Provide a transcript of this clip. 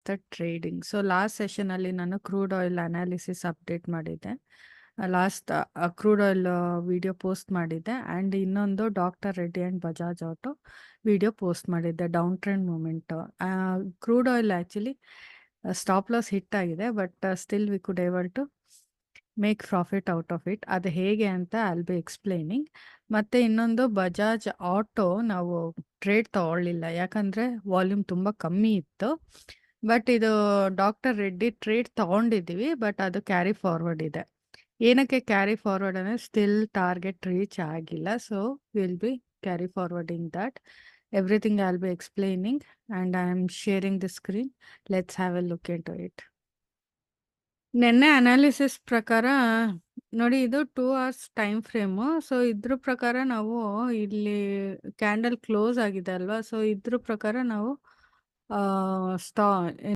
Method trading. So last ಸೆಷನಲ್ಲಿ ನಾನು crude oil analysis update ಮಾಡಿದ್ದೆ. Last crude oil video post ಮಾಡಿದ್ದೆ and ಇನ್ನೊಂದು doctor Reddy and Bajaj auto video post ಮಾಡಿದ್ದೆ down trend movement. Crude oil actually stop loss hit ಆಗಿದೆ, but still we could able to make profit out of it. ಅದು ಹೇಗೆ ಅಂತ I'll be explaining. ಮತ್ತು ಇನ್ನೊಂದು Bajaj auto ನಾವು ಟ್ರೇಡ್ ತಗೊಳ್ಳಿಲ್ಲ, ಯಾಕಂದರೆ ವಾಲ್ಯೂಮ್ ತುಂಬ ಕಮ್ಮಿ ಇತ್ತು. ಬಟ್ ಇದು ಡಾಕ್ಟರ್ ರೆಡ್ಡಿ ಟ್ರೇಡ್ ತಗೊಂಡಿದ್ದೀವಿ, ಬಟ್ ಅದು ಕ್ಯಾರಿ ಫಾರ್ವರ್ಡ್ ಇದೆ. ಏನಕ್ಕೆ ಕ್ಯಾರಿ ಫಾರ್ವರ್ಡ್ ಅಂದರೆ ಸ್ಟಿಲ್ ಟಾರ್ಗೆಟ್ ರೀಚ್ ಆಗಿಲ್ಲ. So will be carry forwarding that. Everything I'll be explaining and I am sharing the screen. Let's have a look in to it. ನೆನ್ನೆ analysis ಪ್ರಕಾರ ನೋಡಿ, ಇದು 2 hours time frame. So ಇದ್ರ ಪ್ರಕಾರ ನಾವು ಇಲ್ಲಿ candle close ಆಗಿದೆ ಅಲ್ವಾ, ಸೊ ಇದ್ರ ಪ್ರಕಾರ ನಾವು ಸ್ಟಾ